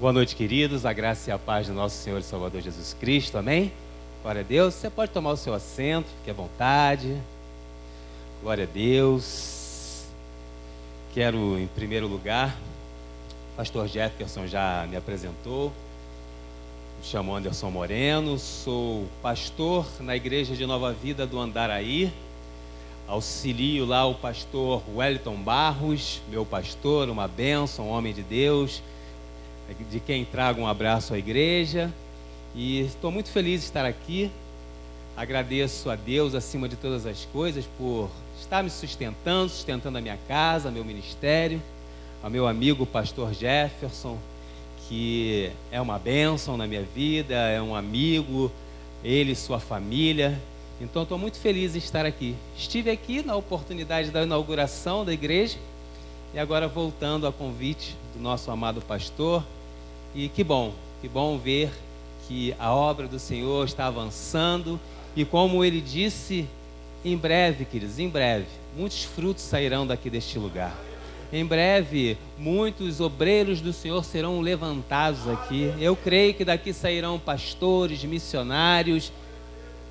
Boa noite, queridos. A graça e a paz do nosso Senhor e Salvador Jesus Cristo. Amém? Glória a Deus. Você pode tomar o seu assento, fique à vontade. Glória a Deus. Quero, em primeiro lugar, o pastor Jefferson já me apresentou. Me chamo Anderson Moreno, sou pastor na Igreja de Nova Vida do Andaraí. Auxilio lá o pastor Wellington Barros, meu pastor, uma bênção, um homem de Deus, de quem trago um abraço à igreja. E estou muito feliz de estar aqui. Agradeço a Deus acima de todas as coisas por estar me sustentando a minha casa, meu ministério, ao meu amigo pastor Jefferson, que é uma bênção na minha vida, é um amigo, ele e sua família. Então estou muito feliz de estar aqui. Estive aqui na oportunidade da inauguração da igreja e agora voltando a convite do nosso amado pastor. E que bom ver que a obra do Senhor está avançando e, como ele disse, em breve, queridos, em breve, muitos frutos sairão daqui deste lugar. Em breve, muitos obreiros do Senhor serão levantados aqui. Eu creio que daqui sairão pastores, missionários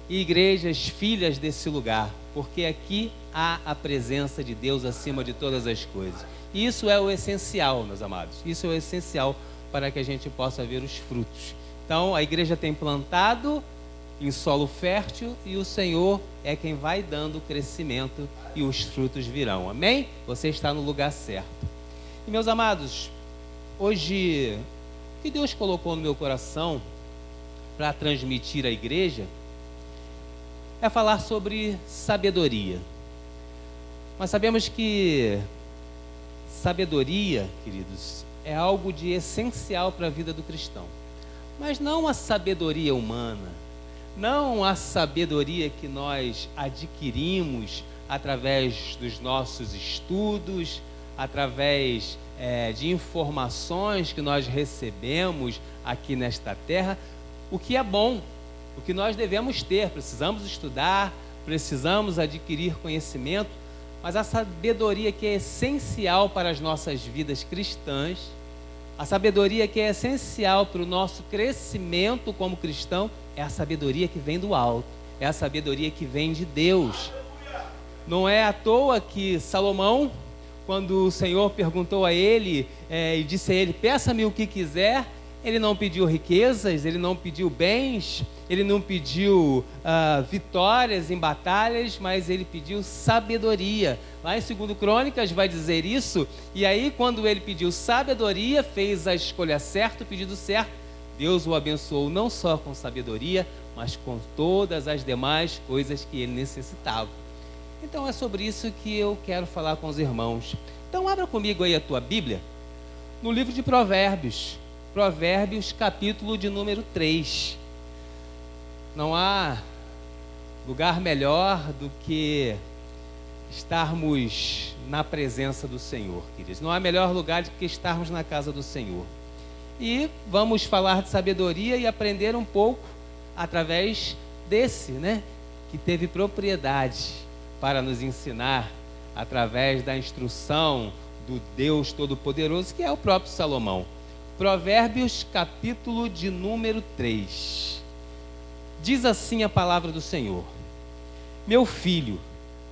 e igrejas filhas desse lugar, porque aqui há a presença de Deus acima de todas as coisas. E isso é o essencial, meus amados. Isso é o essencial para que a gente possa ver os frutos. Então, a igreja tem plantado em solo fértil e o Senhor é quem vai dando crescimento e os frutos virão. Amém? Você está no lugar certo. E, meus amados, hoje, o que Deus colocou no meu coração para transmitir à igreja é falar sobre sabedoria. Nós sabemos que sabedoria, queridos, é algo de essencial para a vida do cristão. Mas não a sabedoria humana, não a sabedoria que nós adquirimos através dos nossos estudos, através de informações que nós recebemos aqui nesta terra, o que é bom, o que nós devemos ter. Precisamos estudar, precisamos adquirir conhecimento, mas a sabedoria que é essencial para as nossas vidas cristãs, a sabedoria que é essencial para o nosso crescimento como cristão, é a sabedoria que vem do alto, é a sabedoria que vem de Deus. Não é à toa que Salomão, quando o Senhor perguntou a ele e disse a ele: peça-me o que quiser, ele não pediu riquezas, ele não pediu bens, ele não pediu vitórias em batalhas, mas ele pediu sabedoria. Lá em 2 Crônicas vai dizer isso. E aí, quando ele pediu sabedoria, fez a escolha certa, o pedido certo, Deus o abençoou não só com sabedoria, mas com todas as demais coisas que ele necessitava. Então é sobre isso que eu quero falar com os irmãos. Então abra comigo aí a tua Bíblia, no livro de Provérbios. Provérbios, capítulo de número 3. Não há lugar melhor do que estarmos na presença do Senhor, queridos. Não há melhor lugar do que estarmos na casa do Senhor. E vamos falar de sabedoria e aprender um pouco através desse, que teve propriedade para nos ensinar através da instrução do Deus Todo-Poderoso, que é o próprio Salomão. Provérbios, capítulo de número 3. Diz assim a palavra do Senhor: meu filho,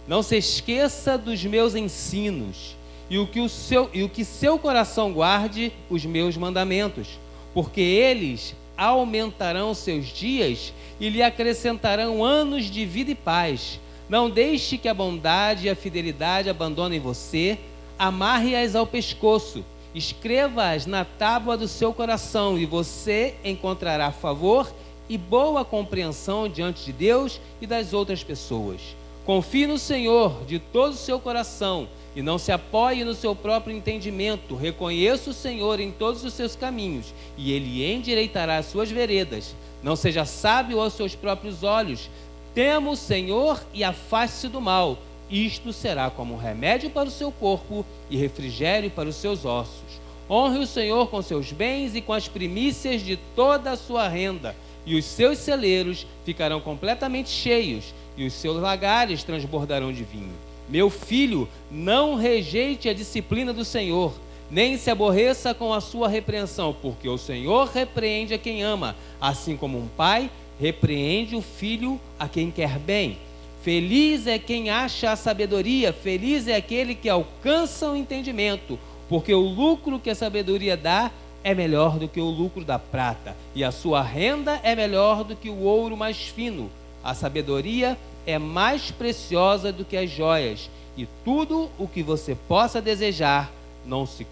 não se esqueça dos meus ensinos, e o que seu coração guarde os meus mandamentos, porque eles aumentarão seus dias e lhe acrescentarão anos de vida e paz. Não deixe que a bondade e a fidelidade abandonem você, amarre-as ao pescoço, escreva-as na tábua do seu coração, e você encontrará favor e boa compreensão diante de Deus e das outras pessoas. Confie no Senhor de todo o seu coração e não se apoie no seu próprio entendimento. Reconheça o Senhor em todos os seus caminhos e Ele endireitará as suas veredas. Não seja sábio aos seus próprios olhos. Tema o Senhor e afaste-se do mal. Isto será como um remédio para o seu corpo e refrigério para os seus ossos. Honre o Senhor com seus bens e com as primícias de toda a sua renda, e os seus celeiros ficarão completamente cheios, e os seus lagares transbordarão de vinho. Meu filho, não rejeite a disciplina do Senhor, nem se aborreça com a sua repreensão, porque o Senhor repreende a quem ama, assim como um pai repreende o filho a quem quer bem. Feliz é quem acha a sabedoria, feliz é aquele que alcança o entendimento, porque o lucro que a sabedoria dá é melhor do que o lucro da prata, e a sua renda é melhor do que o ouro mais fino. A sabedoria é mais preciosa do que as joias, e tudo o que você possa desejar não se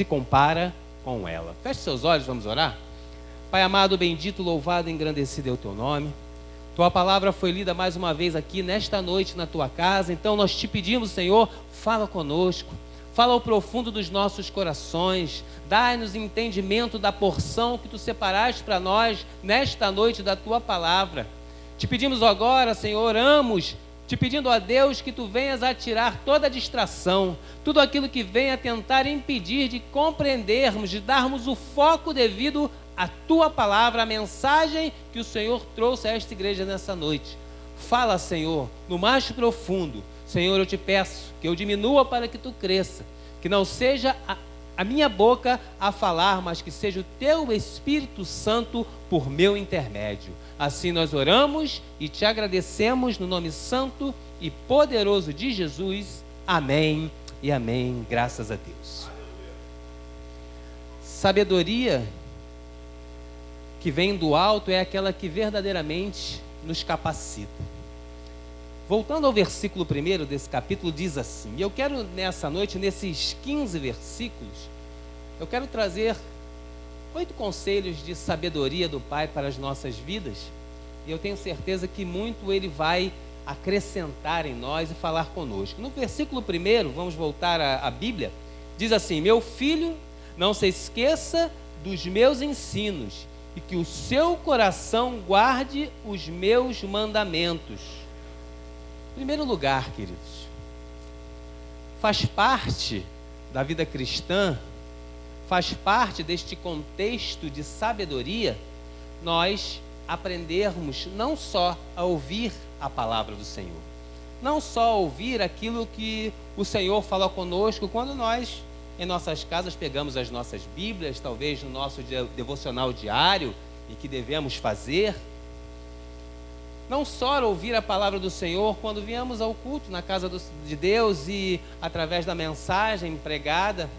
compara com ela. Feche seus olhos, vamos orar? Pai amado, bendito, louvado, engrandecido é o teu nome. Tua palavra foi lida mais uma vez aqui nesta noite na tua casa, então nós te pedimos, Senhor, fala conosco, fala ao profundo dos nossos corações, dai-nos entendimento da porção que tu separaste para nós nesta noite da tua palavra. Te pedimos agora, Senhor, oramos, te pedindo a Deus que tu venhas a tirar toda a distração, tudo aquilo que venha tentar impedir de compreendermos, de darmos o foco devido à tua palavra, a mensagem que o Senhor trouxe a esta igreja nessa noite. Fala, Senhor, no mais profundo. Senhor, eu te peço que eu diminua para que tu cresça, que não seja a minha boca a falar, mas que seja o teu Espírito Santo por meu intermédio. Assim nós oramos e te agradecemos no nome santo e poderoso de Jesus. Amém e amém. Graças a Deus. Sabedoria que vem do alto é aquela que verdadeiramente nos capacita. Voltando ao versículo 1 desse capítulo, diz assim, e eu quero nessa noite, nesses 15 versículos, eu quero trazer 8 conselhos de sabedoria do Pai para as nossas vidas, e eu tenho certeza que muito Ele vai acrescentar em nós e falar conosco. No versículo 1, vamos voltar à Bíblia, diz assim, meu filho, não se esqueça dos meus ensinos, e que o seu coração guarde os meus mandamentos. Em primeiro lugar, queridos, faz parte da vida cristã, faz parte deste contexto de sabedoria, nós aprendermos não só a ouvir a palavra do Senhor, não só ouvir aquilo que o Senhor fala conosco quando nós, em nossas casas, pegamos as nossas Bíblias, talvez no nosso devocional diário, e que devemos fazer. Não só ouvir a palavra do Senhor quando viemos ao culto na casa de Deus e através da mensagem pregada,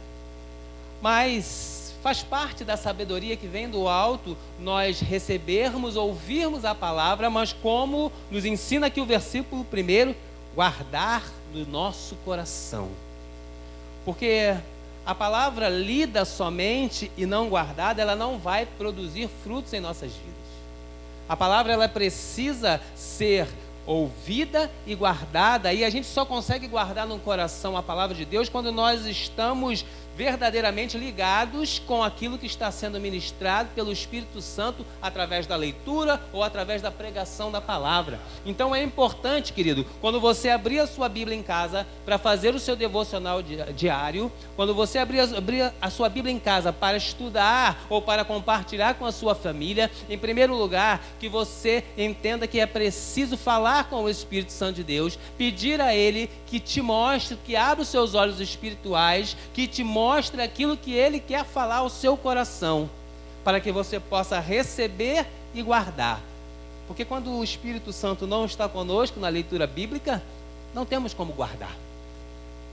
mas faz parte da sabedoria que vem do alto nós recebermos, ouvirmos a palavra, mas como nos ensina aqui o versículo 1, guardar no nosso coração. Porque a palavra lida somente e não guardada, ela não vai produzir frutos em nossas vidas. A palavra ela precisa ser ouvida e guardada, e a gente só consegue guardar no coração a palavra de Deus quando nós estamos verdadeiramente ligados com aquilo que está sendo ministrado pelo Espírito Santo através da leitura ou através da pregação da palavra. Então é importante, querido, quando você abrir a sua Bíblia em casa para fazer o seu devocional diário, quando você abrir a sua Bíblia em casa para estudar ou para compartilhar com a sua família, em primeiro lugar, que você entenda que é preciso falar com o Espírito Santo de Deus, pedir a Ele que te mostre, que abra os seus olhos espirituais, que te mostre aquilo que Ele quer falar ao seu coração, para que você possa receber e guardar. Porque quando o Espírito Santo não está conosco na leitura bíblica, não temos como guardar.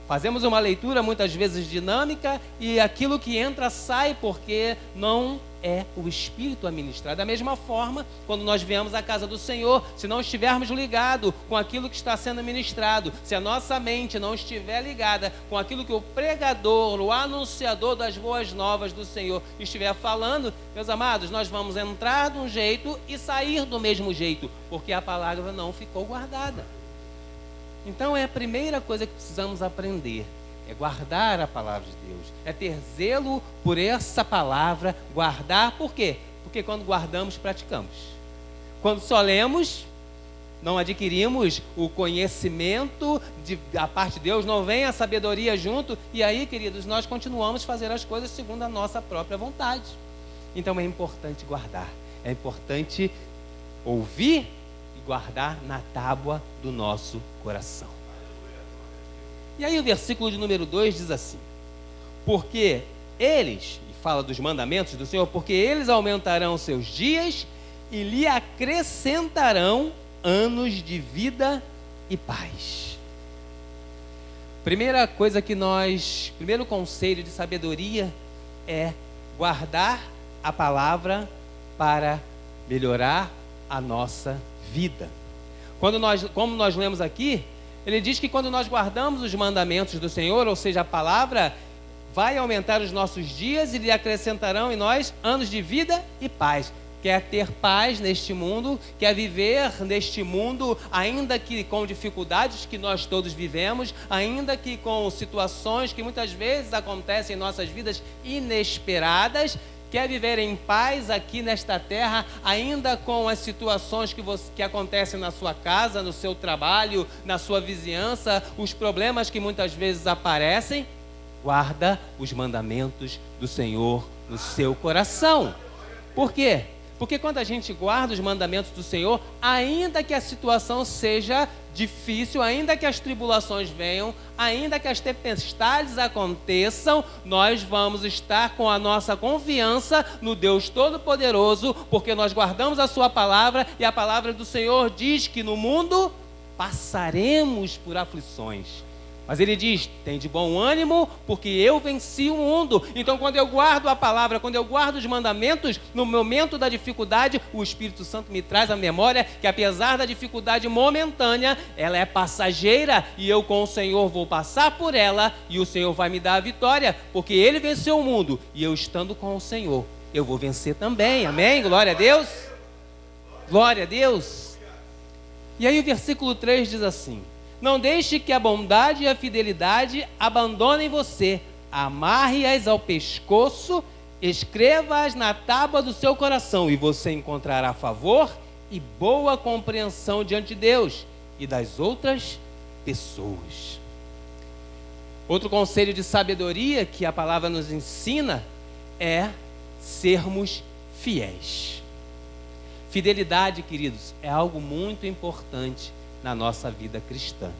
Fazemos uma leitura muitas vezes dinâmica e aquilo que entra sai porque não é o Espírito a ministrar. Da mesma forma, quando nós viemos à casa do Senhor, se não estivermos ligados com aquilo que está sendo ministrado, se a nossa mente não estiver ligada com aquilo que o pregador, o anunciador das boas novas do Senhor estiver falando, meus amados, nós vamos entrar de um jeito e sair do mesmo jeito, porque a palavra não ficou guardada. Então é a primeira coisa que precisamos aprender, é guardar a palavra de Deus, é ter zelo por essa palavra, guardar, por quê? Porque quando guardamos, praticamos. Quando só lemos, não adquirimos o conhecimento da parte de Deus, não vem a sabedoria junto, e aí, queridos, nós continuamos a fazer as coisas segundo a nossa própria vontade. Então é importante guardar, é importante ouvir e guardar na tábua do nosso coração. E aí o versículo de número 2 diz assim: porque eles, e fala dos mandamentos do Senhor, porque eles aumentarão seus dias e lhe acrescentarão anos de vida e paz. Primeiro conselho de sabedoria é guardar a palavra para melhorar a nossa vida. Como nós lemos aqui, ele diz que quando nós guardamos os mandamentos do Senhor, ou seja, a palavra, vai aumentar os nossos dias e lhe acrescentarão em nós anos de vida e paz. Quer ter paz neste mundo, quer viver neste mundo, ainda que com dificuldades que nós todos vivemos, ainda que com situações que muitas vezes acontecem em nossas vidas inesperadas, quer viver em paz aqui nesta terra, ainda com as situações que acontecem na sua casa, no seu trabalho, na sua vizinhança, os problemas que muitas vezes aparecem, guarda os mandamentos do Senhor no seu coração. Por quê? Porque quando a gente guarda os mandamentos do Senhor, ainda que a situação seja difícil, ainda que as tribulações venham, ainda que as tempestades aconteçam, nós vamos estar com a nossa confiança no Deus Todo-Poderoso, porque nós guardamos a sua palavra, e a palavra do Senhor diz que no mundo passaremos por aflições. Mas ele diz, tem de bom ânimo, porque eu venci o mundo. Então quando eu guardo a palavra, quando eu guardo os mandamentos, no momento da dificuldade, o Espírito Santo me traz à memória que apesar da dificuldade momentânea, ela é passageira, e eu com o Senhor vou passar por ela, e o Senhor vai me dar a vitória, porque ele venceu o mundo, e eu estando com o Senhor, eu vou vencer também, amém? Glória a Deus, glória a Deus. E aí o versículo 3 diz assim: não deixe que a bondade e a fidelidade abandonem você. Amarre-as ao pescoço, escreva-as na tábua do seu coração, e você encontrará favor e boa compreensão diante de Deus e das outras pessoas. Outro conselho de sabedoria que a palavra nos ensina é sermos fiéis. Fidelidade, queridos, é algo muito importante na nossa vida cristã.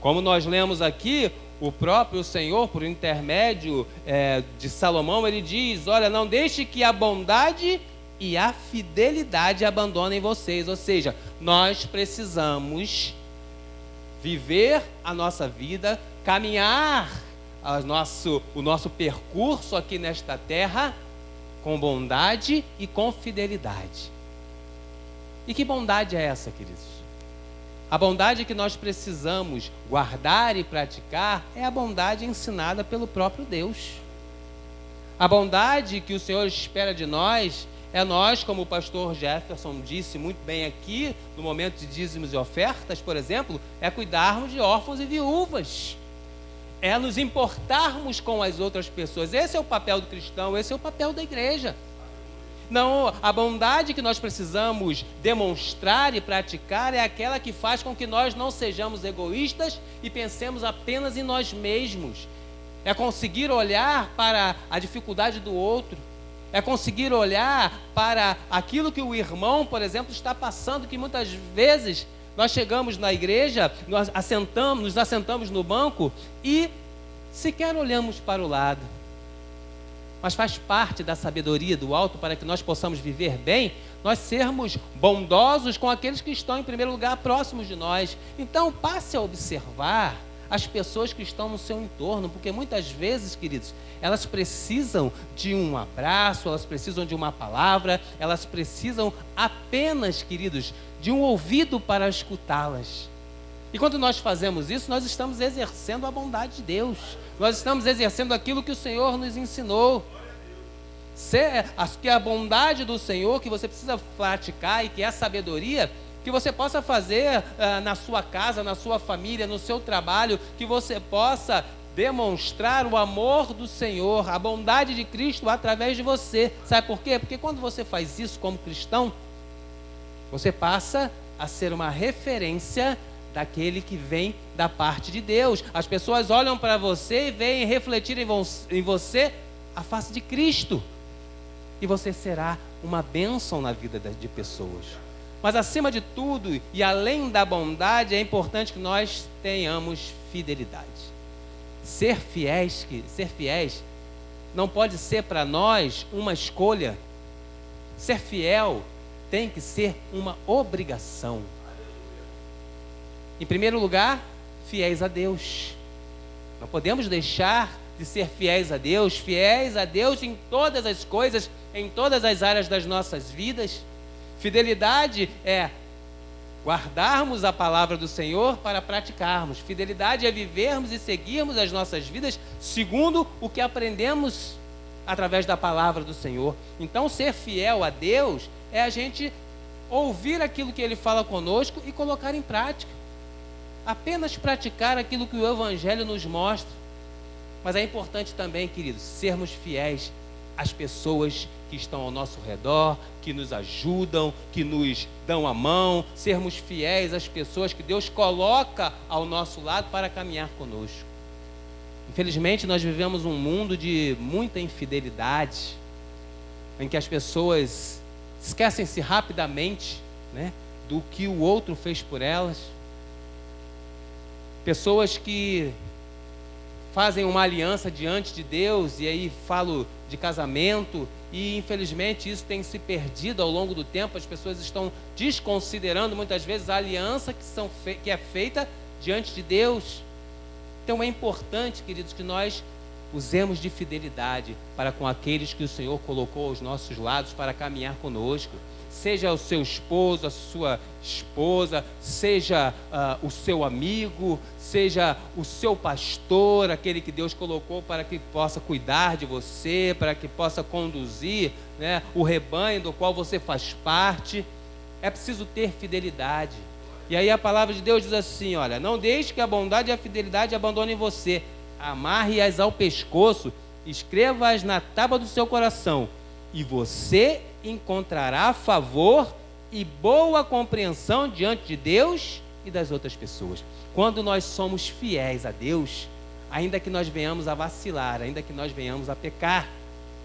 Como nós lemos aqui, o próprio Senhor, por intermédio de Salomão, ele diz, olha, não deixe que a bondade e a fidelidade abandonem vocês. Ou seja, nós precisamos viver a nossa vida, caminhar o nosso percurso aqui nesta terra com bondade e com fidelidade. E que bondade é essa, queridos? A bondade que nós precisamos guardar e praticar é a bondade ensinada pelo próprio Deus. A bondade que o Senhor espera de nós é nós, como o pastor Jefferson disse muito bem aqui, no momento de dízimos e ofertas, por exemplo, é cuidarmos de órfãos e viúvas. É nos importarmos com as outras pessoas. Esse é o papel do cristão, esse é o papel da igreja. Não, a bondade que nós precisamos demonstrar e praticar é aquela que faz com que nós não sejamos egoístas e pensemos apenas em nós mesmos. É conseguir olhar para a dificuldade do outro. É conseguir olhar para aquilo que o irmão, por exemplo, está passando, que muitas vezes nós chegamos na igreja, nos assentamos no banco e sequer olhamos para o lado. Mas faz parte da sabedoria do alto para que nós possamos viver bem, nós sermos bondosos com aqueles que estão em primeiro lugar próximos de nós. Então passe a observar as pessoas que estão no seu entorno, porque muitas vezes, queridos, elas precisam de um abraço, elas precisam de uma palavra, elas precisam apenas, queridos, de um ouvido para escutá-las. E quando nós fazemos isso, nós estamos exercendo a bondade de Deus. Nós estamos exercendo aquilo que o Senhor nos ensinou. Que a bondade do Senhor que você precisa praticar e que é a sabedoria, que você possa fazer na sua casa, na sua família, no seu trabalho, que você possa demonstrar o amor do Senhor, a bondade de Cristo através de você. Sabe por quê? Porque quando você faz isso como cristão, você passa a ser uma referência daquele que vem da parte de Deus. As pessoas olham para você e veem refletir em você a face de Cristo. E você será uma bênção na vida de pessoas. Mas acima de tudo, e além da bondade, é importante que nós tenhamos fidelidade. Ser fiéis não pode ser para nós uma escolha. Ser fiel tem que ser uma obrigação. Em primeiro lugar, fiéis a Deus. Não podemos deixar de ser fiéis a Deus em todas as coisas, em todas as áreas das nossas vidas. Fidelidade é guardarmos a palavra do Senhor para praticarmos. Fidelidade é vivermos e seguirmos as nossas vidas segundo o que aprendemos através da palavra do Senhor. Então, ser fiel a Deus é a gente ouvir aquilo que Ele fala conosco e colocar em prática. Apenas praticar aquilo que o Evangelho nos mostra. Mas é importante também, queridos, sermos fiéis às pessoas que estão ao nosso redor, que nos ajudam, que nos dão a mão, sermos fiéis às pessoas que Deus coloca ao nosso lado para caminhar conosco. Infelizmente, nós vivemos um mundo de muita infidelidade, em que as pessoas esquecem-se rapidamente, né, do que o outro fez por elas. Pessoas que fazem uma aliança diante de Deus, e aí falo de casamento, e infelizmente isso tem se perdido ao longo do tempo. As pessoas estão desconsiderando muitas vezes a aliança que é feita diante de Deus. Então é importante, queridos, que nós usemos de fidelidade para com aqueles que o Senhor colocou aos nossos lados para caminhar conosco. Seja o seu esposo, a sua esposa, seja o seu amigo, seja o seu pastor, aquele que Deus colocou para que possa cuidar de você, para que possa conduzir, né, o rebanho do qual você faz parte. É preciso ter fidelidade. E aí a palavra de Deus diz assim, olha, não deixe que a bondade e a fidelidade abandonem você. Amarre-as ao pescoço, escreva-as na tábua do seu coração, e você encontrará favor e boa compreensão diante de Deus e das outras pessoas. Quando nós somos fiéis a Deus, ainda que nós venhamos a vacilar, ainda que nós venhamos a pecar,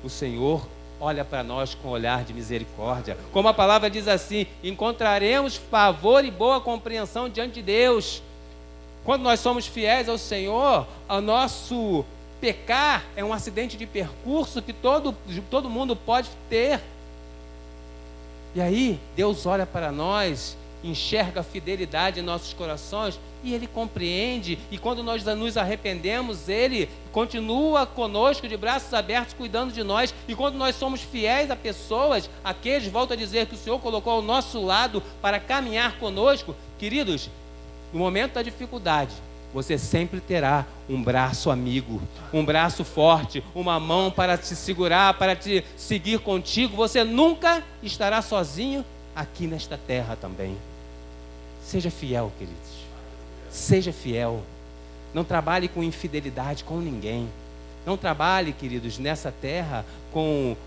o Senhor olha para nós com olhar de misericórdia. Como a palavra diz assim, encontraremos favor e boa compreensão diante de Deus. Quando nós somos fiéis ao Senhor, o nosso pecar é um acidente de percurso que todo mundo pode ter. E aí, Deus olha para nós, enxerga a fidelidade em nossos corações e Ele compreende. E quando nós nos arrependemos, Ele continua conosco de braços abertos, cuidando de nós. E quando nós somos fiéis a pessoas, aqueles, volto a dizer, que o Senhor colocou ao nosso lado para caminhar conosco, queridos, no momento da dificuldade, você sempre terá um braço amigo, um braço forte, uma mão para te segurar, para te seguir contigo. Você nunca estará sozinho aqui nesta terra também. Seja fiel, queridos. Seja fiel. Não trabalhe com infidelidade com ninguém. Não trabalhe, queridos, nessa terra com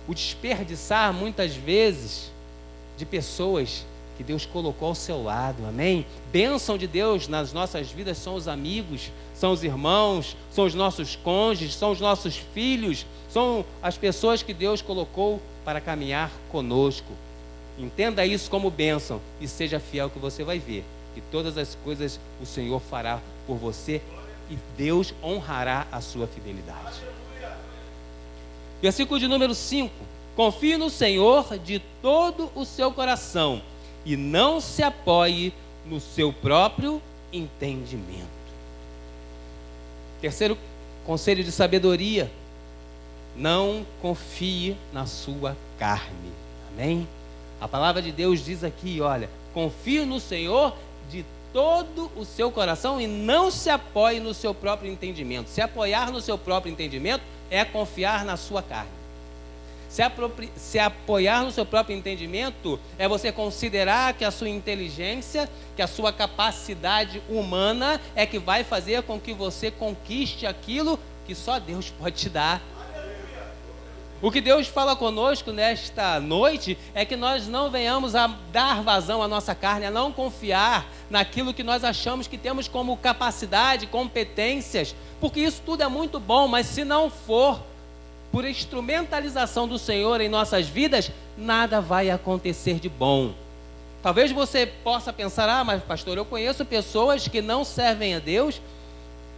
o desperdiçar muitas vezes de pessoas que Deus colocou ao seu lado, amém? Bênção de Deus nas nossas vidas são os amigos, são os irmãos, são os nossos cônjuges, são os nossos filhos, são as pessoas que Deus colocou para caminhar conosco. Entenda isso como bênção e seja fiel, que você vai ver que todas as coisas o Senhor fará por você e Deus honrará a sua fidelidade. Versículo de número 5. Confie no Senhor de todo o seu coração e não se apoie no seu próprio entendimento. Terceiro conselho de sabedoria: não confie na sua carne. Amém? A palavra de Deus diz aqui, olha, confie no Senhor de todo o seu coração e não se apoie no seu próprio entendimento. Se apoiar no seu próprio entendimento é confiar na sua carne. Se apoiar no seu próprio entendimento é você considerar que a sua inteligência, que a sua capacidade humana é que vai fazer com que você conquiste aquilo que só Deus pode te dar. O que Deus fala conosco nesta noite é que nós não venhamos a dar vazão à nossa carne, a não confiar naquilo que nós achamos que temos como capacidade, competências, porque isso tudo é muito bom, mas se não for por instrumentalização do Senhor em nossas vidas, nada vai acontecer de bom. Talvez você possa pensar, mas pastor, eu conheço pessoas que não servem a Deus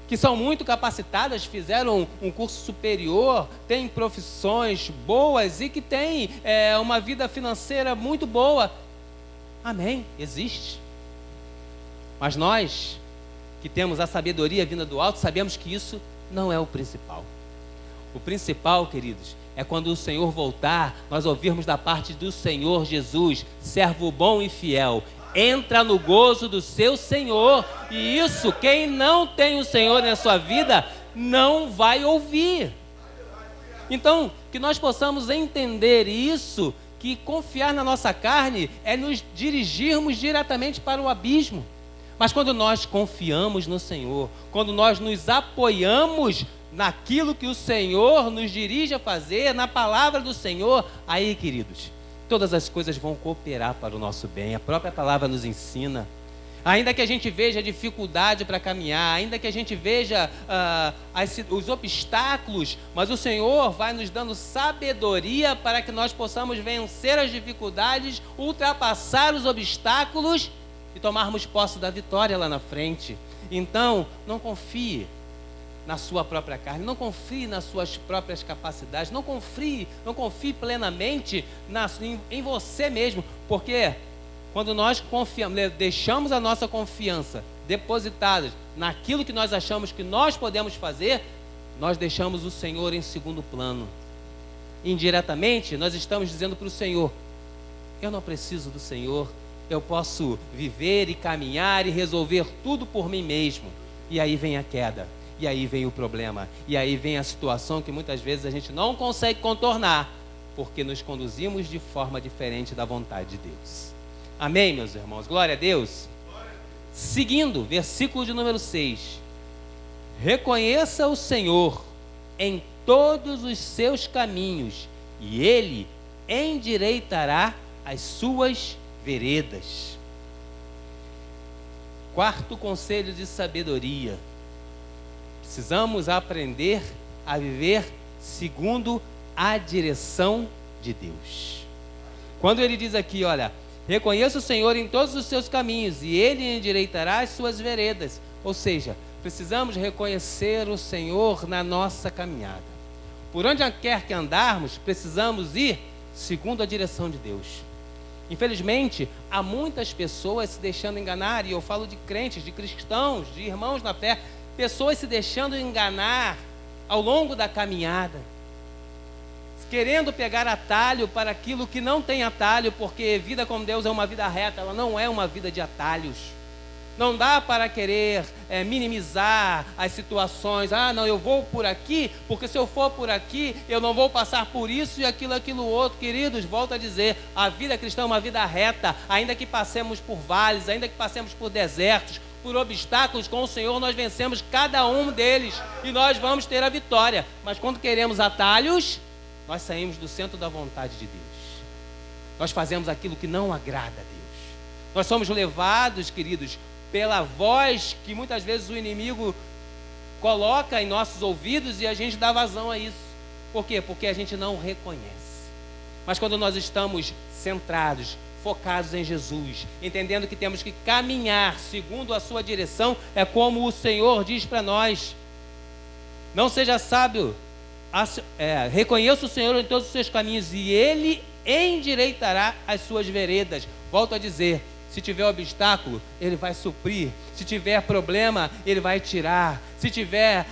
que são muito capacitadas, fizeram um curso superior, têm profissões boas e que têm uma vida financeira muito boa. Amém, existe. Mas nós, que temos a sabedoria vinda do alto, sabemos que isso não é o principal. O principal, queridos, é quando o Senhor voltar, nós ouvirmos da parte do Senhor Jesus, servo bom e fiel, entra no gozo do seu Senhor. E isso, quem não tem o Senhor na sua vida, não vai ouvir. Então, que nós possamos entender isso, que confiar na nossa carne é nos dirigirmos diretamente para o abismo. Mas quando nós confiamos no Senhor, quando nós nos apoiamos naquilo que o Senhor nos dirige a fazer, na palavra do Senhor, aí, queridos, todas as coisas vão cooperar para o nosso bem. A própria palavra nos ensina. Ainda que a gente veja dificuldade para caminhar, ainda que a gente veja os obstáculos, mas o Senhor vai nos dando sabedoria para que nós possamos vencer as dificuldades, ultrapassar os obstáculos e tomarmos posse da vitória lá na frente. Então, não confie na sua própria carne, não confie nas suas próprias capacidades, não confie plenamente em você mesmo, porque quando nós confiamos, deixamos a nossa confiança depositada naquilo que nós achamos que nós podemos fazer, nós deixamos o Senhor em segundo plano. Indiretamente, nós estamos dizendo para o Senhor: eu não preciso do Senhor, eu posso viver e caminhar e resolver tudo por mim mesmo. E aí vem a queda, e aí vem o problema, e aí vem a situação que muitas vezes a gente não consegue contornar, porque nos conduzimos de forma diferente da vontade de Deus. Amém, meus irmãos? Glória a Deus. Seguindo, versículo de número 6. Reconheça o Senhor em todos os seus caminhos, e Ele endireitará as suas veredas. Quarto conselho de sabedoria: precisamos aprender a viver segundo a direção de Deus. Quando ele diz aqui, olha, reconheça o Senhor em todos os seus caminhos, e Ele endireitará as suas veredas. Ou seja, precisamos reconhecer o Senhor na nossa caminhada. Por onde quer que andarmos, precisamos ir segundo a direção de Deus. Infelizmente, há muitas pessoas se deixando enganar, e eu falo de crentes, de cristãos, de irmãos na fé, pessoas se deixando enganar ao longo da caminhada, querendo pegar atalho para aquilo que não tem atalho, porque vida com Deus é uma vida reta, ela não é uma vida de atalhos. Não dá para querer minimizar as situações. Não, eu vou por aqui, porque se eu for por aqui, eu não vou passar por isso e aquilo outro. Queridos, volto a dizer, a vida cristã é uma vida reta, ainda que passemos por vales, ainda que passemos por desertos, por obstáculos, com o Senhor nós vencemos cada um deles, e nós vamos ter a vitória. Mas quando queremos atalhos, nós saímos do centro da vontade de Deus. Nós fazemos aquilo que não agrada a Deus. Nós somos levados, queridos, pela voz que muitas vezes o inimigo coloca em nossos ouvidos, e a gente dá vazão a isso. Por quê? Porque a gente não reconhece. Mas quando nós estamos centrados, focados em Jesus, entendendo que temos que caminhar segundo a sua direção, é como o Senhor diz para nós: não seja sábio, reconheça o Senhor em todos os seus caminhos, e Ele endireitará as suas veredas. Volto a dizer, se tiver obstáculo, Ele vai suprir. Se tiver problema, Ele vai tirar. Se tiver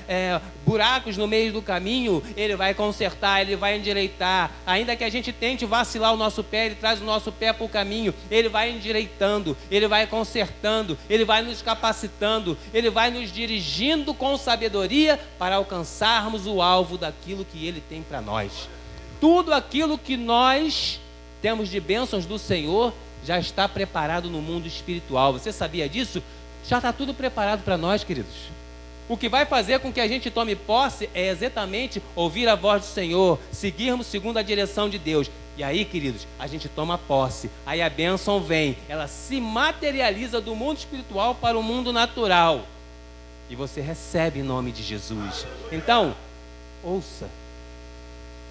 buracos no meio do caminho, Ele vai consertar, Ele vai endireitar. Ainda que a gente tente vacilar o nosso pé, Ele traz o nosso pé para o caminho. Ele vai endireitando, Ele vai consertando, Ele vai nos capacitando, Ele vai nos dirigindo com sabedoria para alcançarmos o alvo daquilo que Ele tem para nós. Tudo aquilo que nós temos de bênçãos do Senhor já está preparado no mundo espiritual. Você sabia disso? Já está tudo preparado para nós, queridos. O que vai fazer com que a gente tome posse é exatamente ouvir a voz do Senhor, seguirmos segundo a direção de Deus. E aí, queridos, a gente toma posse, aí a bênção vem, ela se materializa do mundo espiritual para o mundo natural, e você recebe em nome de Jesus. Então, ouça,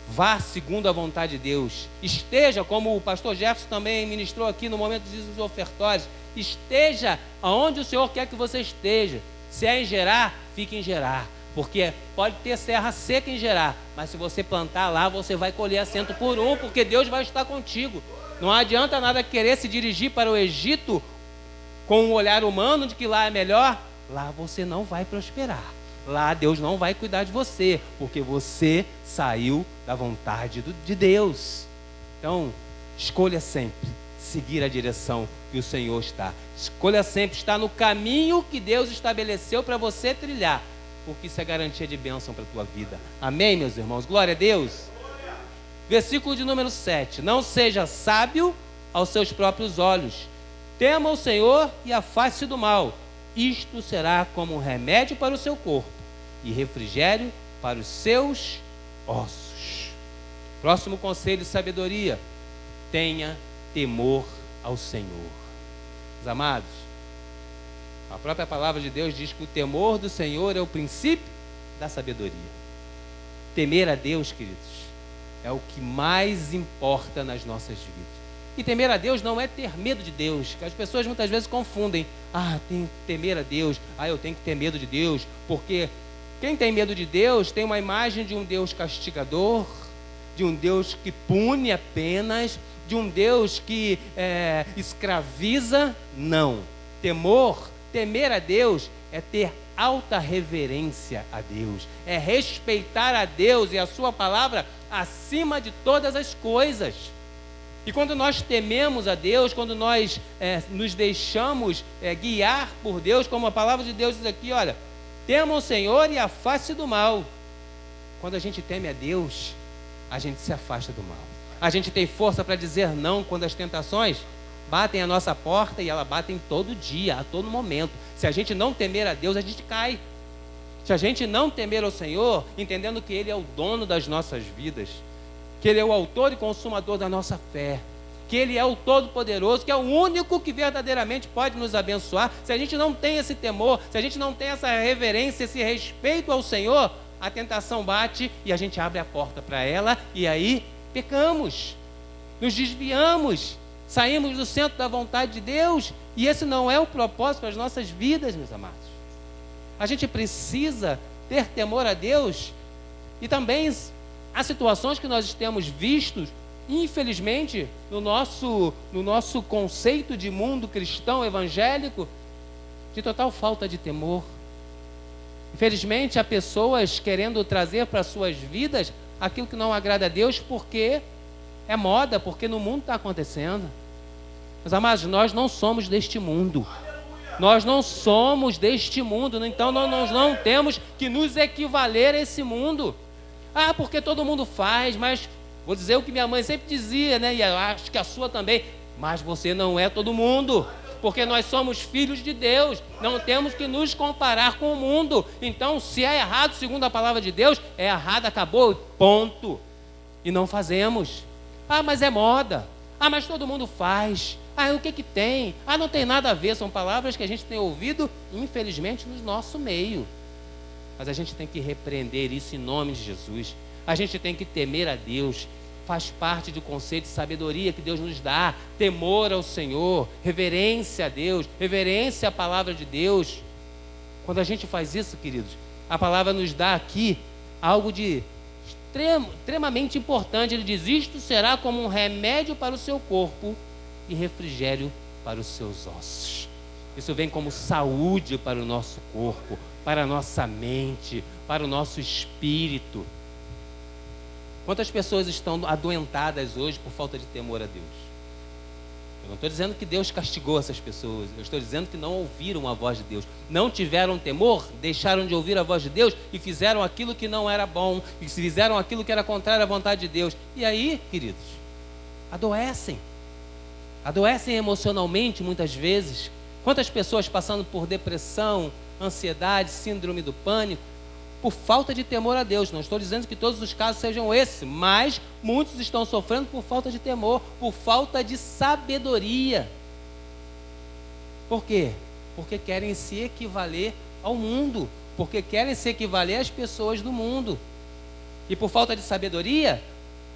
vá segundo a vontade de Deus, esteja, como o pastor Jefferson também ministrou aqui no momento dos ofertórios, esteja aonde o Senhor quer que você esteja. Se é em Gerar, fique em Gerar. Porque pode ter serra seca em Gerar, mas se você plantar lá, você vai colher a 100 por 1, porque Deus vai estar contigo. Não adianta nada querer se dirigir para o Egito com um olhar humano de que lá é melhor. Lá você não vai prosperar. Lá Deus não vai cuidar de você, porque você saiu da vontade de Deus. Então, escolha sempre seguir a direção que o Senhor está. Escolha sempre estar no caminho que Deus estabeleceu para você trilhar, porque isso é garantia de bênção para a tua vida. Amém, meus irmãos? Glória a Deus. Versículo de número 7. Não seja sábio aos seus próprios olhos. Tema o Senhor e afaste-se do mal. Isto será como um remédio para o seu corpo e refrigério para os seus ossos. Próximo conselho de sabedoria: tenha temor ao Senhor. Meus amados, a própria palavra de Deus diz que o temor do Senhor é o princípio da sabedoria. Temer a Deus, queridos, é o que mais importa nas nossas vidas. E temer a Deus não é ter medo de Deus, que as pessoas muitas vezes confundem. Tenho que temer a Deus, eu tenho que ter medo de Deus, porque quem tem medo de Deus tem uma imagem de um Deus castigador, de um Deus que pune apenas, de um Deus que escraviza. Não. Temer a Deus é ter alta reverência a Deus, é respeitar a Deus e a sua palavra acima de todas as coisas. E quando nós tememos a Deus, quando nós nos deixamos guiar por Deus, como a palavra de Deus diz aqui, olha, tema o Senhor e afaste-se do mal. Quando a gente teme a Deus, a gente se afasta do mal. A gente tem força para dizer não quando as tentações batem a nossa porta, e elas batem todo dia, a todo momento. Se a gente não temer a Deus, a gente cai. Se a gente não temer ao Senhor, entendendo que Ele é o dono das nossas vidas, que Ele é o autor e consumador da nossa fé, que Ele é o Todo-Poderoso, que é o único que verdadeiramente pode nos abençoar. Se a gente não tem esse temor, se a gente não tem essa reverência, esse respeito ao Senhor, a tentação bate e a gente abre a porta para ela, e aí pecamos, nos desviamos, saímos do centro da vontade de Deus, e esse não é o propósito para as nossas vidas, meus amados. A gente precisa ter temor a Deus, e também há situações que nós temos visto, infelizmente, no nosso conceito de mundo cristão evangélico, de total falta de temor. Infelizmente, há pessoas querendo trazer para suas vidas aquilo que não agrada a Deus, porque é moda, porque no mundo está acontecendo. Meus amados, nós não somos deste mundo. Nós não somos deste mundo, então nós não temos que nos equivaler a esse mundo. Porque todo mundo faz, mas vou dizer o que minha mãe sempre dizia, né? E eu acho que a sua também. Mas você não é todo mundo, porque nós somos filhos de Deus. Não temos que nos comparar com o mundo. Então, se é errado segundo a palavra de Deus, é errado, acabou, ponto. E não fazemos. Mas é moda. Mas todo mundo faz. O que tem? Não tem nada a ver. São palavras que a gente tem ouvido, infelizmente, no nosso meio. Mas a gente tem que repreender isso em nome de Jesus. A gente tem que temer a Deus. Faz parte do conceito de sabedoria que Deus nos dá. Temor ao Senhor, reverência a Deus, reverência à palavra de Deus. Quando a gente faz isso, queridos, a palavra nos dá aqui algo de extremamente importante. Ele diz: isto será como um remédio para o seu corpo e refrigério para os seus ossos. Isso vem como saúde para o nosso corpo, para a nossa mente, para o nosso espírito. Quantas pessoas estão adoentadas hoje por falta de temor a Deus? Eu não estou dizendo que Deus castigou essas pessoas, eu estou dizendo que não ouviram a voz de Deus, não tiveram temor, deixaram de ouvir a voz de Deus e fizeram aquilo que não era bom, e fizeram aquilo que era contrário à vontade de Deus. E aí, queridos, adoecem emocionalmente muitas vezes. Quantas pessoas passando por depressão, ansiedade, síndrome do pânico, por falta de temor a Deus. Não estou dizendo que todos os casos sejam esses, mas muitos estão sofrendo por falta de temor, por falta de sabedoria. Por quê? Porque querem se equivaler ao mundo, porque querem se equivaler às pessoas do mundo. E por falta de sabedoria,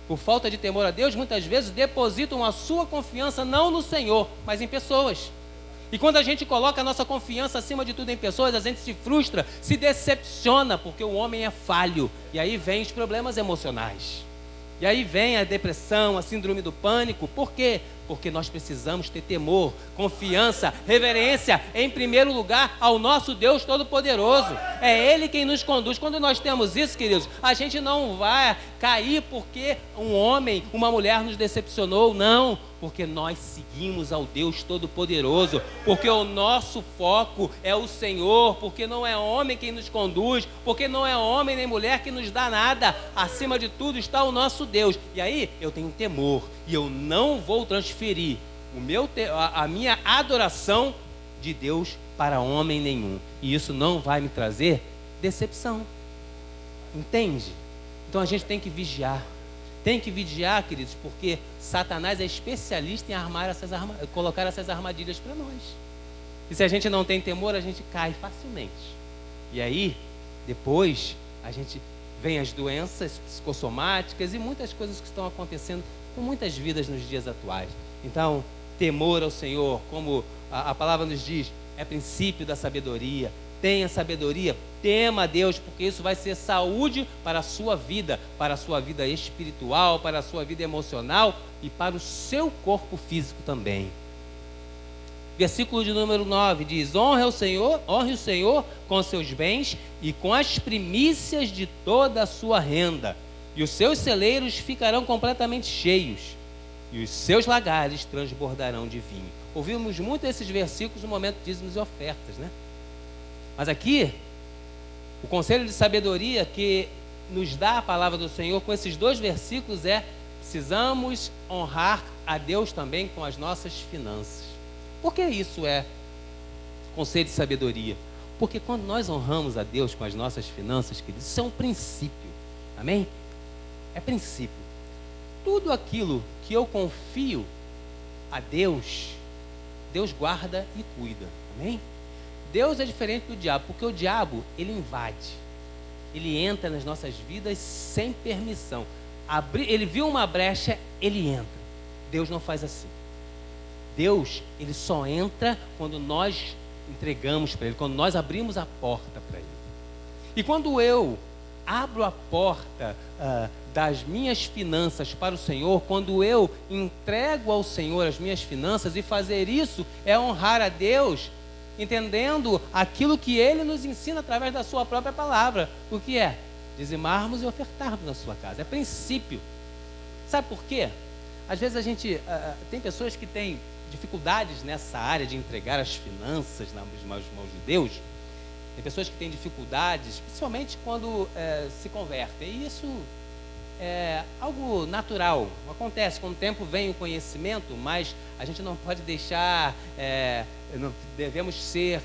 por falta de temor a Deus, muitas vezes depositam a sua confiança não no Senhor, mas em pessoas. E quando a gente coloca a nossa confiança acima de tudo em pessoas, a gente se frustra, se decepciona, porque o homem é falho. E aí vem os problemas emocionais. E aí vem a depressão, a síndrome do pânico. Por quê? Porque nós precisamos ter temor, confiança, reverência, em primeiro lugar, ao nosso Deus Todo-Poderoso. É Ele quem nos conduz. Quando nós temos isso, queridos, a gente não vai cair porque um homem, uma mulher nos decepcionou, não. Porque nós seguimos ao Deus Todo-Poderoso. Porque o nosso foco é o Senhor. Porque não é homem quem nos conduz. Porque não é homem nem mulher que nos dá nada. Acima de tudo está o nosso Deus. E aí eu tenho temor. E eu não vou transferir a minha adoração de Deus para homem nenhum. E isso não vai me trazer decepção. Entende? Então a gente tem que vigiar. Tem que vigiar, queridos, porque Satanás é especialista em colocar essas armadilhas para nós. E se a gente não tem temor, a gente cai facilmente. E aí, depois, a gente vem as doenças psicossomáticas e muitas coisas que estão acontecendo com muitas vidas nos dias atuais. Então, temor ao Senhor, como a palavra nos diz, é princípio da sabedoria. Tenha sabedoria, tema a Deus, porque isso vai ser saúde para a sua vida espiritual, para a sua vida emocional e para o seu corpo físico também. Versículo de número 9 diz: honre o Senhor com seus bens e com as primícias de toda a sua renda, e os seus celeiros ficarão completamente cheios, e os seus lagares transbordarão de vinho. Ouvimos muito esses versículos no momento de dízimos e ofertas, né? Mas aqui, o conselho de sabedoria que nos dá a palavra do Senhor com esses dois versículos é: precisamos honrar a Deus também com as nossas finanças. Por que isso é conselho de sabedoria? Porque quando nós honramos a Deus com as nossas finanças, queridos, isso é um princípio, amém? É princípio. Tudo aquilo que eu confio a Deus, Deus guarda e cuida, amém? Deus é diferente do diabo, porque o diabo, ele invade, ele entra nas nossas vidas sem permissão. Ele viu uma brecha, ele entra. Deus não faz assim. Deus, ele só entra quando nós entregamos para ele, quando nós abrimos a porta para ele. E quando eu abro a porta das minhas finanças para o Senhor, quando eu entrego ao Senhor as minhas finanças, e fazer isso é honrar a Deus, entendendo aquilo que Ele nos ensina através da sua própria palavra. O que é? Dizimarmos e ofertarmos na sua casa. É princípio. Sabe por quê? Às vezes a gente tem pessoas que têm dificuldades nessa área de entregar as finanças nas mãos de Deus. Tem pessoas que têm dificuldades, principalmente quando se convertem. E isso é algo natural. Acontece, com o tempo vem o conhecimento, mas a gente não pode deixar, não devemos ser,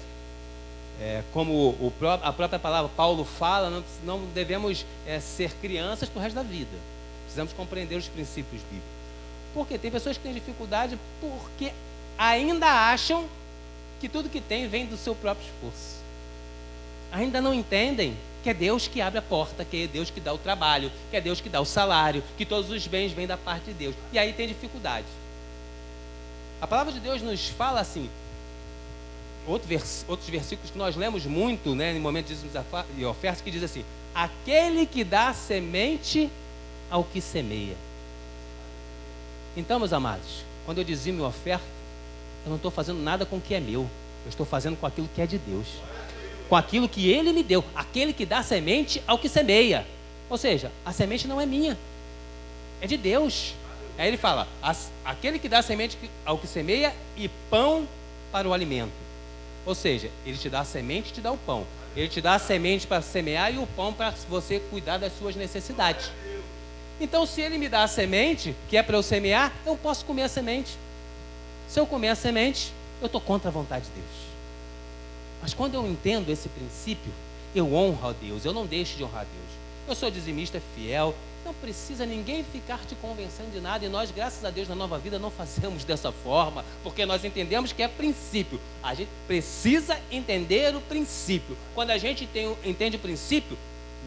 como a própria palavra Paulo fala, não devemos ser crianças para o resto da vida. Precisamos compreender os princípios bíblicos. Porque tem pessoas que têm dificuldade porque ainda acham que tudo que tem vem do seu próprio esforço. Ainda não entendem que é Deus que abre a porta, que é Deus que dá o trabalho, que é Deus que dá o salário, que todos os bens vêm da parte de Deus. E aí tem dificuldade. A palavra de Deus nos fala assim, outros versículos que nós lemos muito, né, no momento de dízimos e ofertas, que diz assim: aquele que dá semente ao que semeia. Então, meus amados, quando eu dizimo e oferto, eu não estou fazendo nada com o que é meu, eu estou fazendo com aquilo que é de Deus, com aquilo que Ele me deu. Aquele que dá semente ao que semeia. Ou seja, a semente não é minha, é de Deus. Aí ele fala: aquele que dá semente ao que semeia e pão para o alimento. Ou seja, Ele te dá a semente e te dá o pão. Ele te dá a semente para semear e o pão para você cuidar das suas necessidades. Então, se Ele me dá a semente, que é para eu semear, eu posso comer a semente. Se eu comer a semente, eu estou contra a vontade de Deus. Mas quando eu entendo esse princípio, eu honro a Deus, eu não deixo de honrar a Deus. Eu sou dizimista fiel, não precisa ninguém ficar te convencendo de nada. E nós, graças a Deus, na Nova Vida não fazemos dessa forma, porque nós entendemos que é princípio. A gente precisa entender o princípio. Quando a gente entende o princípio,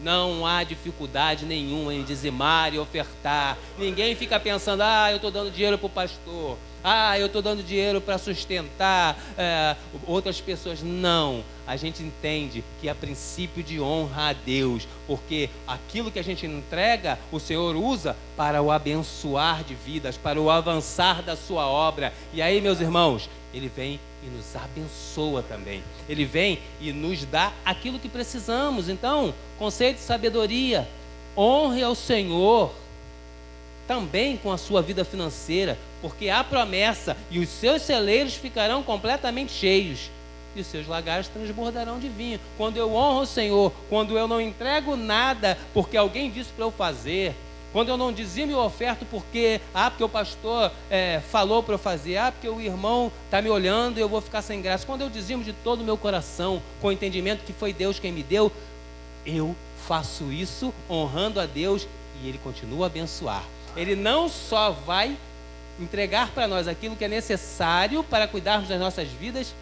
Não há dificuldade nenhuma em dizimar e ofertar. Ninguém fica pensando, eu estou dando dinheiro para o pastor. Eu estou dando dinheiro para sustentar outras pessoas. Não, a gente entende que é princípio de honra a Deus, porque aquilo que a gente entrega, o Senhor usa para o abençoar de vidas, para o avançar da sua obra. E aí, meus irmãos, Ele vem e nos abençoa também. Ele vem e nos dá aquilo que precisamos. Então, conceito de sabedoria: honre ao Senhor também com a sua vida financeira, porque há promessa, e os seus celeiros ficarão completamente cheios, e os seus lagares transbordarão de vinho. Quando eu honro o Senhor, quando eu não entrego nada porque alguém disse para eu fazer, quando eu não dizimo e oferto porque o pastor falou para eu fazer, porque o irmão está me olhando e eu vou ficar sem graça. Quando eu dizimo de todo o meu coração, com o entendimento que foi Deus quem me deu, eu faço isso honrando a Deus, e Ele continua a abençoar. Ele não só vai entregar para nós aquilo que é necessário para cuidarmos das nossas vidas,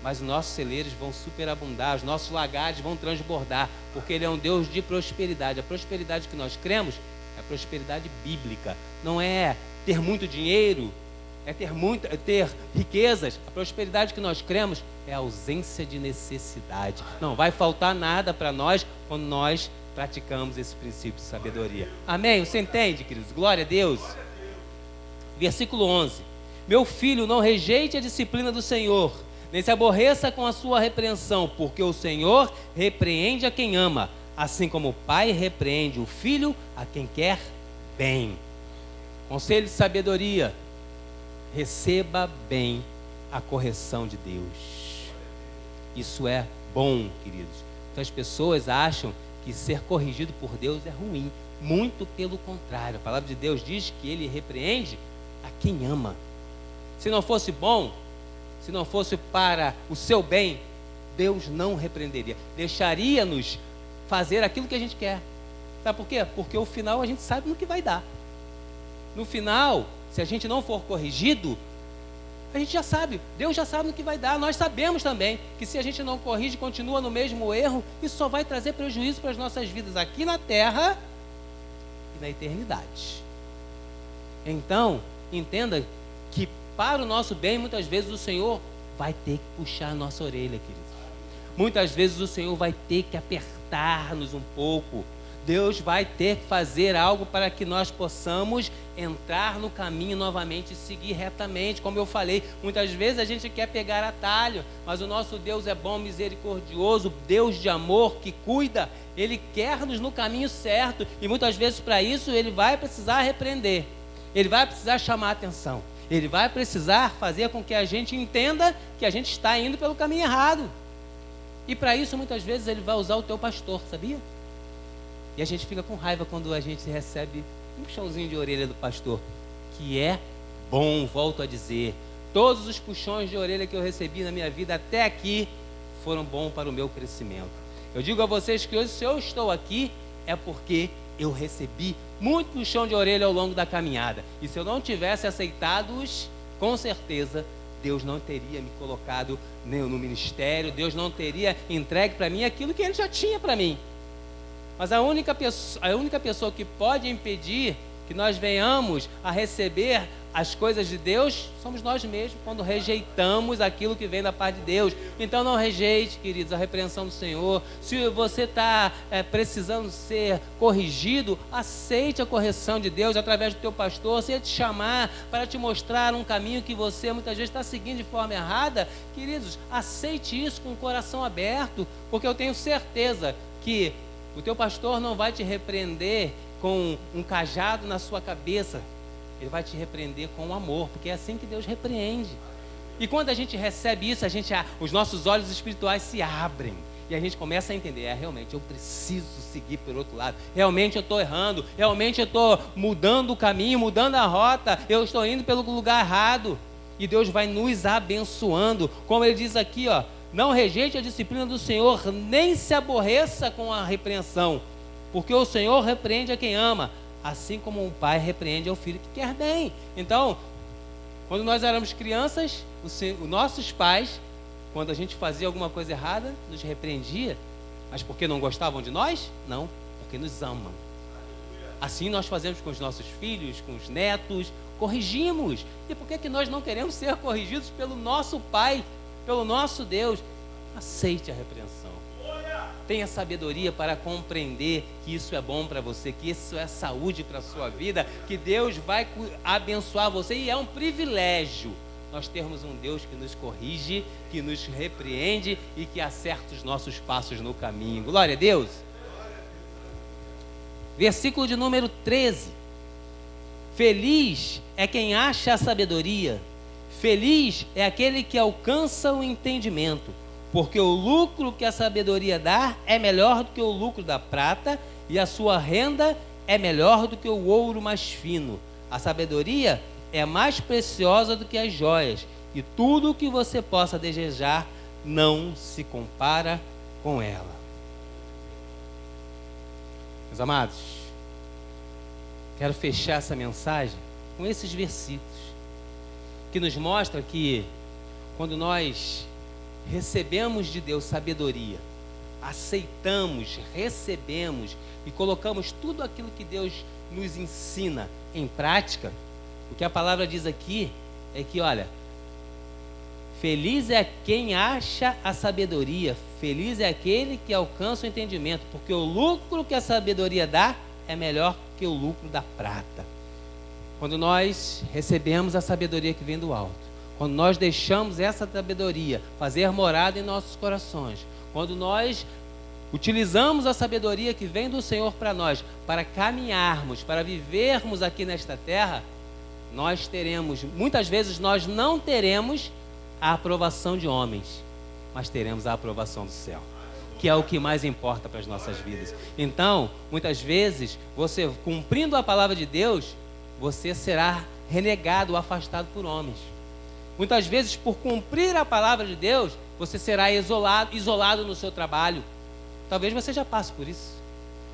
mas os nossos celeiros vão superabundar, os nossos lagares vão transbordar, porque Ele é um Deus de prosperidade. A prosperidade que nós cremos é a prosperidade bíblica. Não é ter muito dinheiro, é ter riquezas. A prosperidade que nós cremos é a ausência de necessidade. Não vai faltar nada para nós quando nós praticamos esse princípio de sabedoria. Amém? Você entende, queridos? Glória a Deus. Versículo 11. Meu filho, não rejeite a disciplina do Senhor, nem se aborreça com a sua repreensão, porque o Senhor repreende a quem ama, assim como o pai repreende o filho a quem quer bem. Conselho de sabedoria: receba bem a correção de Deus. Isso é bom, queridos. Então as pessoas acham que ser corrigido por Deus é ruim. Muito pelo contrário. A palavra de Deus diz que Ele repreende a quem ama. Se não fosse bom, se não fosse para o seu bem, Deus não repreenderia. Deixaria-nos fazer aquilo que a gente quer. Sabe por quê? Porque o final a gente sabe no que vai dar. No final, se a gente não for corrigido, a gente já sabe, Deus já sabe no que vai dar. Nós sabemos também que se a gente não corrige, continua no mesmo erro, isso só vai trazer prejuízo para as nossas vidas aqui na terra e na eternidade. Então, entenda que para o nosso bem, muitas vezes o Senhor vai ter que puxar a nossa orelha, queridos. Muitas vezes o Senhor vai ter que apertar-nos um pouco. Deus vai ter que fazer algo para que nós possamos entrar no caminho novamente e seguir retamente. Como eu falei, muitas vezes a gente quer pegar atalho, mas o nosso Deus é bom, misericordioso, Deus de amor, que cuida. Ele quer-nos no caminho certo, e muitas vezes para isso Ele vai precisar repreender, Ele vai precisar chamar a atenção, Ele vai precisar fazer com que a gente entenda que a gente está indo pelo caminho errado. E para isso muitas vezes Ele vai usar o teu pastor, sabia? E a gente fica com raiva quando a gente recebe um puxãozinho de orelha do pastor, que é bom, volto a dizer. Todos os puxões de orelha que eu recebi na minha vida até aqui foram bons para o meu crescimento. Eu digo a vocês que hoje, se eu estou aqui, é porque eu recebi muito puxão de orelha ao longo da caminhada. E se eu não tivesse aceitado-os, com certeza Deus não teria me colocado no ministério, Deus não teria entregue para mim aquilo que Ele já tinha para mim. Mas a única pessoa que pode impedir que nós venhamos a receber as coisas de Deus somos nós mesmos, quando rejeitamos aquilo que vem da parte de Deus. Então não rejeite, queridos, a repreensão do Senhor. Se você está precisando ser corrigido, aceite a correção de Deus através do teu pastor. Se ele te chamar para te mostrar um caminho que você muitas vezes está seguindo de forma errada, queridos, aceite isso com o coração aberto, porque eu tenho certeza que o teu pastor não vai te repreender com um cajado na sua cabeça. Ele vai te repreender com amor, porque é assim que Deus repreende. E quando a gente recebe isso, os nossos olhos espirituais se abrem. E a gente começa a entender, realmente eu preciso seguir pelo outro lado. Realmente eu estou errando. Realmente eu estou mudando o caminho, mudando a rota. Eu estou indo pelo lugar errado. E Deus vai nos abençoando. Como Ele diz aqui, não rejeite a disciplina do Senhor, nem se aborreça com a repreensão, porque o Senhor repreende a quem ama, assim como um pai repreende ao filho que quer bem. Então, quando nós éramos crianças, os nossos pais, quando a gente fazia alguma coisa errada, nos repreendia, Mas porque não gostavam de nós? Não, porque nos amam. Assim nós fazemos com os nossos filhos, com os netos, corrigimos. E por que nós não queremos ser corrigidos pelo nosso Pai, pelo nosso Deus? Aceite a repreensão. Tenha sabedoria para compreender que isso é bom para você, que isso é saúde para a sua vida, que Deus vai abençoar você, e é um privilégio nós termos um Deus que nos corrige, que nos repreende e que acerta os nossos passos no caminho. Glória a Deus. Versículo de número 13. Feliz é quem acha a sabedoria, feliz é aquele que alcança o entendimento, porque o lucro que a sabedoria dá é melhor do que o lucro da prata, e a sua renda é melhor do que o ouro mais fino. A sabedoria é mais preciosa do que as joias, e tudo o que você possa desejar não se compara com ela. Meus amados, quero fechar essa mensagem com esses versículos, que nos mostram que quando nós recebemos de Deus sabedoria, aceitamos, recebemos e colocamos tudo aquilo que Deus nos ensina em prática, o que a palavra diz aqui é que, olha, feliz é quem acha a sabedoria, feliz é aquele que alcança o entendimento, porque o lucro que a sabedoria dá é melhor que o lucro da prata. Quando nós recebemos a sabedoria que vem do alto, quando nós deixamos essa sabedoria fazer morada em nossos corações, quando nós utilizamos a sabedoria que vem do Senhor para nós, para caminharmos, para vivermos aqui nesta terra, nós teremos, muitas vezes nós não teremos a aprovação de homens, mas teremos a aprovação do céu, que é o que mais importa para as nossas vidas. Então, muitas vezes, você cumprindo a palavra de Deus, você será renegado, afastado por homens. Muitas vezes, por cumprir a palavra de Deus, você será isolado no seu trabalho. Talvez você já passe por isso.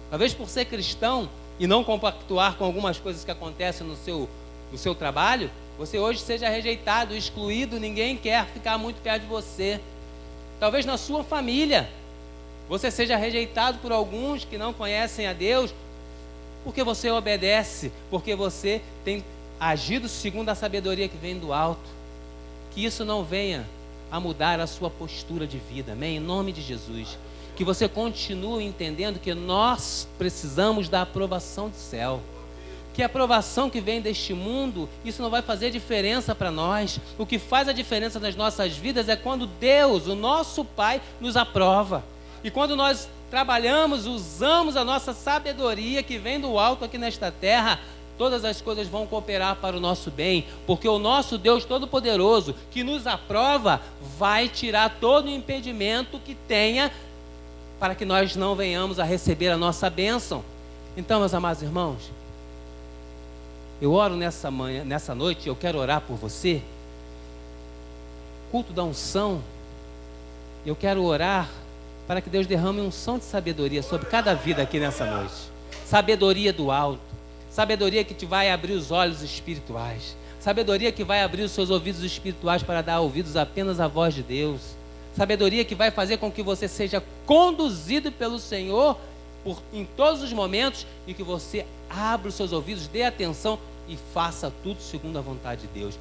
Talvez por ser cristão e não compactuar com algumas coisas que acontecem no seu trabalho, você hoje seja rejeitado, excluído, ninguém quer ficar muito perto de você. Talvez na sua família, você seja rejeitado por alguns que não conhecem a Deus, porque você obedece, porque você tem agido segundo a sabedoria que vem do alto. Que isso não venha a mudar a sua postura de vida, amém? Em nome de Jesus. Que você continue entendendo que nós precisamos da aprovação do céu. Que a aprovação que vem deste mundo, isso não vai fazer diferença para nós. O que faz a diferença nas nossas vidas é quando Deus, o nosso Pai, nos aprova. E quando nós trabalhamos, usamos a nossa sabedoria que vem do alto aqui nesta terra, todas as coisas vão cooperar para o nosso bem, porque o nosso Deus Todo-Poderoso, que nos aprova, vai tirar todo o impedimento que tenha para que nós não venhamos a receber a nossa bênção. Então, meus amados irmãos, eu oro nessa noite, eu quero orar por você. Culto da unção, eu quero orar para que Deus derrame unção de sabedoria sobre cada vida aqui nessa noite. Sabedoria do alto. Sabedoria que te vai abrir os olhos espirituais. Sabedoria que vai abrir os seus ouvidos espirituais para dar ouvidos apenas à voz de Deus. Sabedoria que vai fazer com que você seja conduzido pelo Senhor em todos os momentos e que você abra os seus ouvidos, dê atenção e faça tudo segundo a vontade de Deus.